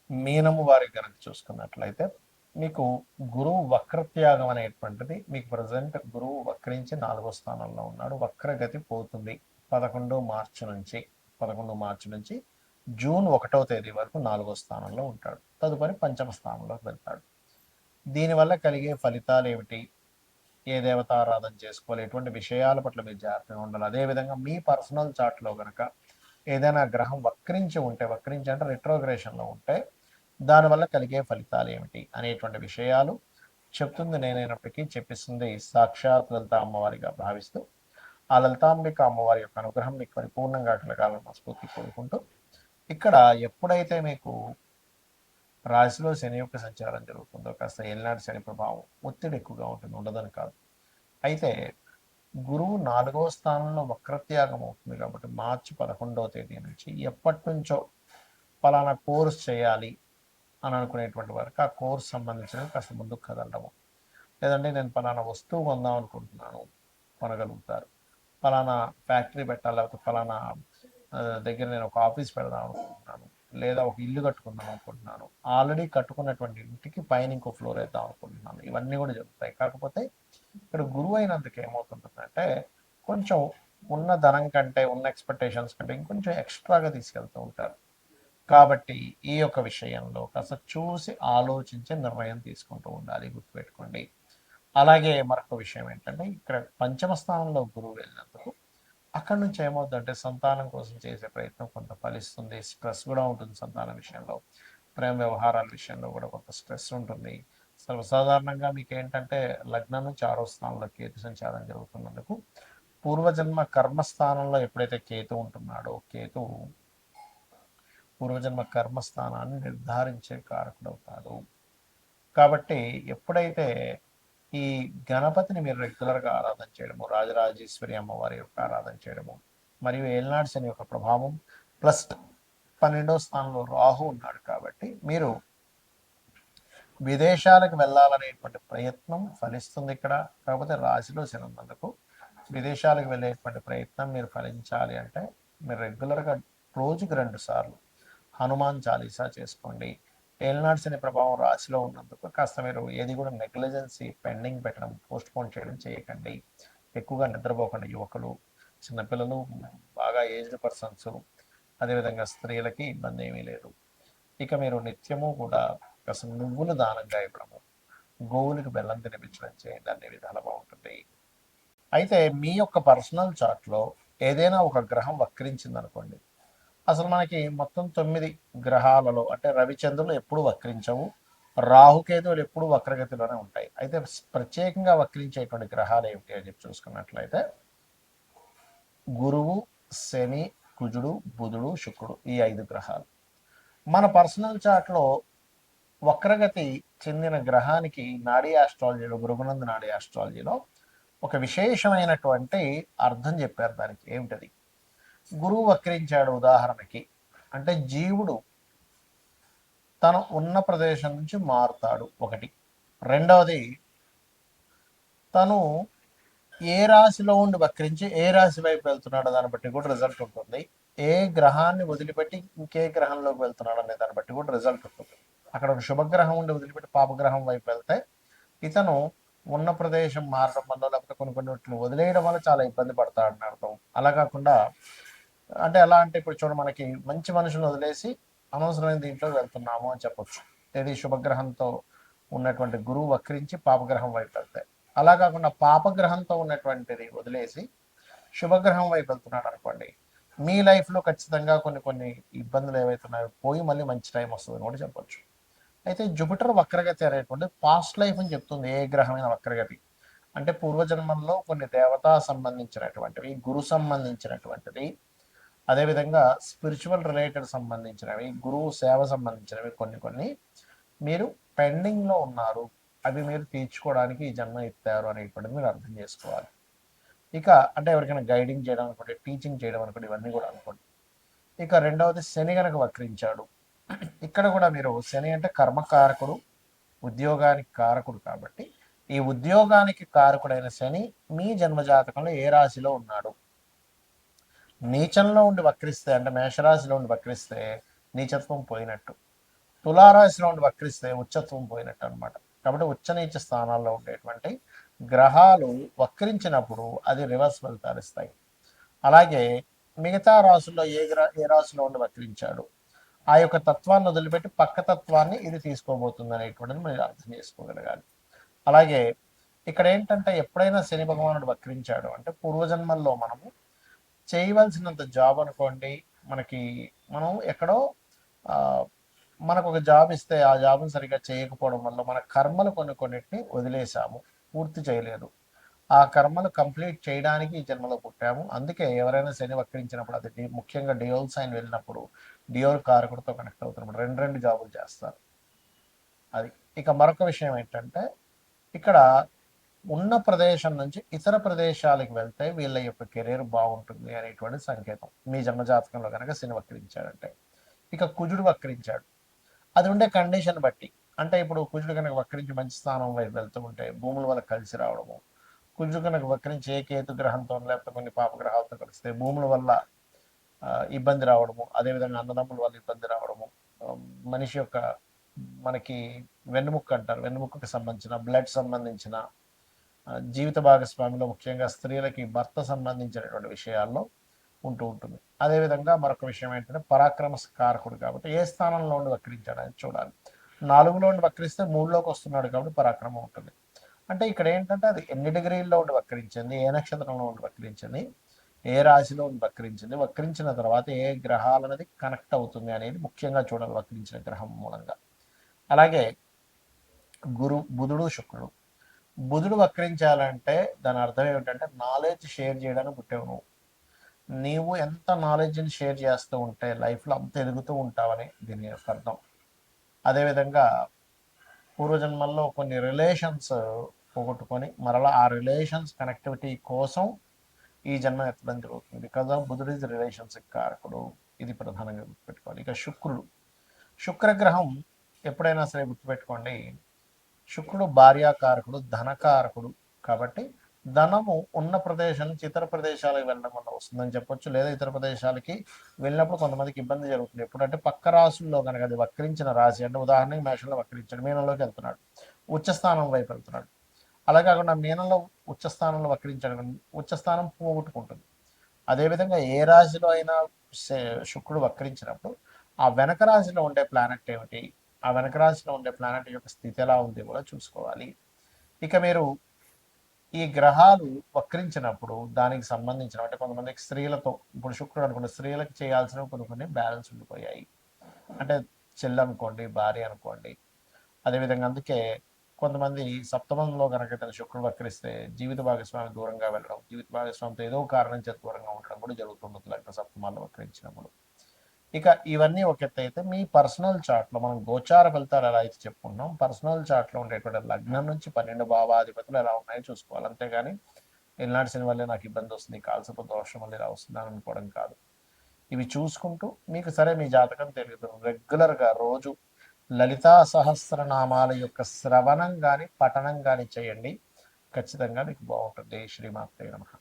మీనము వారి కనుక చూసుకున్నట్లయితే మీకు గురువు వక్రత్యాగం అనేటువంటిది మీకు ప్రజెంట్ గురువు వక్రించి 4వ స్థానంలో ఉన్నాడు. వక్రగతి పోతుంది 11 మార్చి నుంచి జూన్ 1వ తేదీ వరకు 4వ స్థానంలో ఉంటాడు. తదుపరి పంచమ స్థానంలోకి వెళ్తాడు. దీనివల్ల కలిగే ఫలితాలు ఏమిటి, ఏ దేవతారాధన చేసుకోవాలి, ఎటువంటి విషయాల పట్ల మీరు జాగ్రత్తగా ఉండాలి. అదేవిధంగా మీ పర్సనల్ చార్ట్లో కనుక ఏదైనా గ్రహం వక్రించి ఉంటే, వక్రించి అంటే రిట్రోగ్రేషన్లో ఉంటే దానివల్ల కలిగే ఫలితాలు ఏమిటి అనేటువంటి విషయాలు చెప్తుంది నేనైనప్పటికీ చెప్పిస్తుంది సాక్షాత్ లలిత అమ్మవారిగా భావిస్తూ ఆ లలితాంబిక అమ్మవారి యొక్క అనుగ్రహం మీకు పరిపూర్ణంగా కలగాలని మనస్ఫూర్తి కోరుకుంటూ, ఇక్కడ ఎప్పుడైతే మీకు రాశిలో శని యొక్క సంచారం జరుగుతుందో కాస్త ఏలినాటి శని ప్రభావం ఒత్తిడి ఎక్కువగా ఉంటుంది, ఉండదని కాదు. అయితే గురువు 4వ స్థానంలో వక్రత్యాగం అవుతుంది కాబట్టి మార్చి 11వ తేదీ నుంచి ఎప్పటి నుంచో పలానా కోర్స్ చేయాలి అని అనుకునేటువంటి వరకు ఆ కోర్స్ సంబంధించినవి కాస్త ముందుకు కదలడము, లేదంటే నేను పలానా వస్తువు కొందాం అనుకుంటున్నాను కొనగలుగుతారు, ఫలానా ఫ్యాక్టరీ పెట్టాలి, లేకపోతే ఫలానా దగ్గర నేను ఒక ఆఫీస్ పెడదాం అనుకుంటున్నాను, లేదా ఒక ఇల్లు కట్టుకుందాం అనుకుంటున్నాను, ఆల్రెడీ కట్టుకున్నటువంటి ఇంటికి పైన ఇంకో ఫ్లోర్ వేద్దాం అనుకుంటున్నాను, ఇవన్నీ కూడా జరుగుతాయి. కాకపోతే ఇక్కడ గురువు అయినందుకు ఏమవుతుంటుందంటే కొంచెం ఉన్న ధనం కంటే, ఉన్న ఎక్స్పెక్టేషన్స్ కంటే ఇంకొంచెం ఎక్స్ట్రాగా తీసుకెళ్తూ ఉంటారు. కాబట్టి ఈ యొక్క విషయంలో కాస్త చూసి ఆలోచించి నిర్ణయం తీసుకుంటూ ఉండాలి, గుర్తుపెట్టుకోండి. అలాగే మరొక విషయం ఏంటంటే ఇక్కడ పంచమ స్థానంలో గురువు వెళ్ళినందుకు అక్కడి నుంచి ఏమవుతుందంటే సంతానం కోసం చేసే ప్రయత్నం కొంత ఫలిస్తుంది. స్ట్రెస్ కూడా ఉంటుంది సంతానం విషయంలో, ప్రేమ వ్యవహారాల విషయంలో కూడా కొంత స్ట్రెస్ ఉంటుంది. సర్వసాధారణంగా మీకు ఏంటంటే లగ్నం నుంచి 6వ స్థానంలో కేతు సంచారం జరుగుతున్నందుకు పూర్వజన్మ కర్మస్థానంలో ఎప్పుడైతే కేతు ఉంటున్నాడో, కేతు పూర్వజన్మ కర్మస్థానాన్ని నిర్ధారించే కారకుడవుతాడు. కాబట్టి ఎప్పుడైతే ఈ గణపతిని మీరు రెగ్యులర్గా ఆరాధన చేయడము, రాజరాజేశ్వరి అమ్మవారి యొక్క ఆరాధన చేయడము, మరియు ఏలినాటి శని యొక్క ప్రభావం ప్లస్ 12వ స్థానంలో రాహు ఉన్నాడు కాబట్టి మీరు విదేశాలకు వెళ్ళాలనేటువంటి ప్రయత్నం ఫలిస్తుంది ఇక్కడ. కాకపోతే రాశిలో శని ఉన్నందుకు విదేశాలకు వెళ్ళేటువంటి ప్రయత్నం మీరు ఫలించాలి అంటే మీరు రెగ్యులర్గా రోజుకి 2 సార్లు హనుమాన్ చాలీసా చేసుకోండి. ఏలినాటి శని ప్రభావం రాశిలో ఉన్నందుకు కాస్త మీరు ఏది కూడా నెగ్లిజెన్సీ, పెండింగ్ పెట్టడం, పోస్ట్ పోన్ చేయడం చేయకండి. ఎక్కువగా నిద్రపోకండి. యువకులు, చిన్నపిల్లలు, బాగా ఏజ్డ్ పర్సన్స్, అదేవిధంగా స్త్రీలకి ఇబ్బంది ఏమీ లేదు. ఇక మీరు నిత్యము కూడా కాస్త నువ్వులు దానంగా ఇవ్వడము, గోవులకు బెల్లం తినిపించడం చేయండి, అన్ని విధాలు బాగుంటుంది. అయితే మీ యొక్క పర్సనల్ చార్ట్లో ఏదైనా ఒక గ్రహం వక్రించింది అనుకోండి, అసలు మనకి మొత్తం 9 గ్రహాలలో అంటే రవిచంద్రులు ఎప్పుడు వక్రించవు, రాహుకేతువులు ఎప్పుడు వక్రగతిలోనే ఉంటాయి. అయితే ప్రత్యేకంగా వక్రించేటువంటి గ్రహాలు ఏమిటి అని చెప్పి చూసుకున్నట్లయితే గురువు, శని, కుజుడు, బుధుడు, శుక్రుడు, ఈ 5 గ్రహాలు. మన పర్సనల్ చార్ట్లో వక్రగతి చెందిన గ్రహానికి నాడీ ఆస్ట్రాలజీలో, భృగునంద నాడీ ఆస్ట్రాలజీలో ఒక విశేషమైనటువంటి అర్థం చెప్పారు. దానికి ఏమిటది? గురువు వక్రించాడు ఉదాహరణకి అంటే జీవుడు తను ఉన్న ప్రదేశం నుంచి మారుతాడు ఒకటి. రెండవది తను ఏ రాశిలో ఉండి వక్రించి ఏ రాశి వైపు వెళ్తున్నాడో దాన్ని బట్టి కూడా రిజల్ట్ ఉంటుంది. ఏ గ్రహాన్ని వదిలిపెట్టి ఇంకే గ్రహంలోకి వెళ్తున్నాడు అనే దాన్ని బట్టి కూడా రిజల్ట్ ఉంటుంది. అక్కడ ఒక శుభగ్రహం ఉండి వదిలిపెట్టి పాపగ్రహం వైపు వెళ్తే ఇతను ఉన్న ప్రదేశం మారడం వల్ల, లేకపోతే కొన్ని వదిలేయడం వల్ల చాలా ఇబ్బంది పడతాడని అర్థం. అలా కాకుండా అంటే ఎలా అంటే ఇప్పుడు చూడ మనకి మంచి మనుషులను వదిలేసి అనవసరమైన దీంట్లో వెళ్తున్నాము అని చెప్పొచ్చు. ఇది శుభగ్రహంతో ఉన్నటువంటి గురువు వక్రించి పాపగ్రహం వైపు వెళ్తాయి. అలా కాకుండా పాపగ్రహంతో ఉన్నటువంటిది వదిలేసి శుభగ్రహం వైపు వెళ్తున్నాడు అనుకోండి, మీ లైఫ్లో ఖచ్చితంగా కొన్ని ఇబ్బందులు ఏవైతున్నాయో పోయి మళ్ళీ మంచి టైం వస్తుందని కూడా చెప్పొచ్చు. అయితే జూపిటర్ వక్రగతి అనేటువంటి పాస్ట్ లైఫ్ అని చెప్తుంది. ఏ గ్రహమైన వక్రగతి అంటే పూర్వజన్మంలో కొన్ని దేవతా సంబంధించినటువంటివి, గురు సంబంధించినటువంటిది, అదేవిధంగా స్పిరిచువల్ రిలేటెడ్ సంబంధించినవి, గురువు సేవ సంబంధించినవి కొన్ని మీరు పెండింగ్లో ఉన్నారు, అవి మీరు తీర్చుకోవడానికి ఈ జన్మ ఎత్తారు అనేటువంటిది మీరు అర్థం చేసుకోవాలి. ఇక అంటే ఎవరికైనా గైడింగ్ చేయడం అనుకోండి, టీచింగ్ చేయడం అనుకోండి, ఇవన్నీ కూడా అనుకోండి. ఇక రెండవది శని గనక వక్రించాడు, ఇక్కడ కూడా మీరు శని అంటే కర్మకారకుడు, ఉద్యోగానికి కారకుడు కాబట్టి ఈ ఉద్యోగానికి కారకుడైన శని మీ జన్మజాతకంలో ఏ రాశిలో ఉన్నాడు, నీచంలో ఉండి వక్రిస్తే అంటే మేషరాశిలో ఉండి వక్రిస్తే నీచత్వం పోయినట్టు. తులారాశిలో ఉండి వక్రిస్తే ఉచ్చత్వం పోయినట్టు అనమాట. కాబట్టి ఉచ్చనీచ స్థానాల్లో ఉండేటువంటి గ్రహాలు వక్రించినప్పుడు అది రివర్స్ ఫలితాలు ఇస్తాయి. అలాగే మిగతా రాసుల్లో ఏ రాశిలో ఉండి వక్రించాడు ఆ యొక్క తత్వాన్ని వదిలిపెట్టి పక్క తత్వాన్ని ఇది తీసుకోబోతుంది అనేటువంటిది మీరు అర్థం చేసుకోగలగాలి. అలాగే ఇక్కడ ఏంటంటే ఎప్పుడైనా శని భగవానుడు వక్రించాడు అంటే పూర్వజన్మల్లో మనము చేయవలసినంత జాబ్ అనుకోండి, మనం ఎక్కడో మనకు ఒక జాబ్ ఇస్తే ఆ జాబ్ని సరిగ్గా చేయకపోవడం వల్ల మన కర్మలు కొన్నిటిని వదిలేసాము, పూర్తి చేయలేదు. ఆ కర్మలు కంప్లీట్ చేయడానికి ఈ జన్మలో పుట్టాము. అందుకే ఎవరైనా శని వక్రించినప్పుడు అది ముఖ్యంగా డియోల్ సైన్ వెళ్ళినప్పుడు డియోల్ కారకుడితో కనెక్ట్ అవుతున్నప్పుడు రెండు జాబులు చేస్తారు. అది. ఇక మరొక విషయం ఏంటంటే ఇక్కడ ఉన్న ప్రదేశం నుంచి ఇతర ప్రదేశాలకు వెళ్తే వీళ్ళ యొక్క కెరీర్ బాగుంటుంది అనేటువంటి సంకేతం మీ జన్మజాతకంలో కనుక శని వక్రించాడంటే. ఇక కుజుడు వక్రించాడు, అది ఉండే కండిషన్ బట్టి. అంటే ఇప్పుడు కుజుడు కనుక వక్రించి మంచి స్థానం వైపు వెళ్తూ ఉంటే భూముల వల్ల కలిసి రావడము, కుజుడు కనుక వక్రించి ఏ కేతు గ్రహంతో లేకపోతే కొన్ని పాపగ్రహాలతో కలిస్తే భూముల వల్ల ఇబ్బంది రావడము, అదేవిధంగా అన్నదమ్ముల వల్ల ఇబ్బంది రావడము, మనిషి యొక్క మనకి వెన్నుముక్క అంటారు, వెన్నుముక్కకి సంబంధించిన బ్లడ్ సంబంధించిన జీవిత భాగస్వామిలో ముఖ్యంగా స్త్రీలకి భర్త సంబంధించినటువంటి విషయాల్లో ఉంటూ ఉంటుంది. అదేవిధంగా మరొక విషయం ఏంటంటే పరాక్రమ కారకుడు కాబట్టి ఏ స్థానంలో ఉండి వక్రించాడని చూడాలి. 4లో ఉండి వక్రిస్తే 3లోకి వస్తున్నాడు కాబట్టి పరాక్రమం ఉంటుంది. అంటే ఇక్కడ ఏంటంటే అది ఎన్ని డిగ్రీల్లో ఉండి వక్రించింది, ఏ నక్షత్రంలో ఉండి వక్రించింది, ఏ రాశిలో ఉండి వక్రించింది, వక్రించిన తర్వాత ఏ గ్రహాలు అనేది కనెక్ట్ అవుతుంది అనేది ముఖ్యంగా చూడాలి వక్రించిన గ్రహం మూలంగా. అలాగే బుధుడు శుక్రుడు. బుధుడు వక్రించాలంటే దాని అర్థం ఏమిటంటే నాలెడ్జ్ షేర్ చేయడానికి పుట్టావు నువ్వు. నీవు ఎంత నాలెడ్జ్ని షేర్ చేస్తూ ఉంటే లైఫ్లో అంత ఎదుగుతూ ఉంటావని దీని యొక్క అర్థం. అదేవిధంగా పూర్వజన్మల్లో కొన్ని రిలేషన్స్ పోగొట్టుకొని మరలా ఆ రిలేషన్స్ కనెక్టివిటీ కోసం ఈ జన్మ ఎత్తడం జరుగుతుంది. బికాజ్ ఆఫ్ బుధుడు ఇస్ రిలేషన్స్ కారకుడు. ఇది ప్రధానంగా గుర్తుపెట్టుకోవాలి. ఇక శుక్రగ్రహం ఎప్పుడైనా సరే గుర్తుపెట్టుకోండి, శుక్రుడు భార్యాకారకుడు, ధనకారకుడు. కాబట్టి ధనము ఉన్న ప్రదేశం నుంచి ఇతర ప్రదేశాలకు వెళ్ళడం వల్ల వస్తుందని చెప్పొచ్చు. లేదా ఇతర ప్రదేశాలకి వెళ్ళినప్పుడు కొంతమందికి ఇబ్బంది జరుగుతుంది. ఎప్పుడంటే పక్క రాశుల్లో కనుక అది వక్రించిన రాశి, అంటే ఉదాహరణకి మేషంలో వక్రించాడు, మీనంలోకి వెళ్తున్నాడు, ఉచ్చస్థానం వైపు వెళ్తున్నాడు. అలా కాకుండా మీనంలో ఉచ్చస్థానంలో వక్రించాడు, ఉచ్చస్థానం పోగొట్టుకుంటుంది. అదేవిధంగా ఏ రాశిలో అయినా శుక్రుడు వక్రించినప్పుడు ఆ వెనక రాశిలో ఉండే ప్లానెట్ ఏమిటి, ఆ వెనక రాశిలో ఉండే ప్లానెట్ యొక్క స్థితి ఎలా ఉంది కూడా చూసుకోవాలి. ఇక మీరు ఈ గ్రహాలు వక్రించినప్పుడు దానికి సంబంధించిన అంటే కొంతమందికి స్త్రీలతో, ఇప్పుడు శుక్రుడు అనుకోండి, స్త్రీలకు చేయాల్సిన కొన్ని బ్యాలెన్స్ ఉండిపోయాయి. అంటే చెల్లి అనుకోండి, భార్య అనుకోండి. అదేవిధంగా అందుకే కొంతమంది సప్తమంలో కనుక శుక్రుడు వక్రిస్తే జీవిత భాగస్వామి దూరంగా వెళ్ళడం, జీవిత భాగస్వామితో ఏదో కారణం చేత దూరంగా ఉండడం కూడా జరుగుతుంది లగ్న సప్తమాల్లో వక్రించినప్పుడు. ఇక ఇవన్నీ ఒక ఎత్తు అయితే మీ పర్సనల్ చార్ట్లో మనం గోచార ఫలితాలు ఎలా అయితే చెప్పుకున్నాం, పర్సనల్ చార్ట్లో ఉండేటువంటి లగ్నం నుంచి 12 భావాధిపతులు ఎలా ఉన్నాయో చూసుకోవాలి. అంతేగాని ఎల్నాటి శని వల్లే నాకు ఇబ్బంది వస్తుంది, కాల్సపు దోషం వల్ల ఇలా వస్తుంది అని అనుకోవడం కాదు. ఇవి చూసుకుంటూ మీకు సరే మీ జాతకం తెలియదు రెగ్యులర్గా రోజు లలితా సహస్రనామాల యొక్క శ్రవణం కానీ పఠనం కానీ చేయండి. ఖచ్చితంగా మీకు బాగుంటుంది. శ్రీమాత్రే నమః.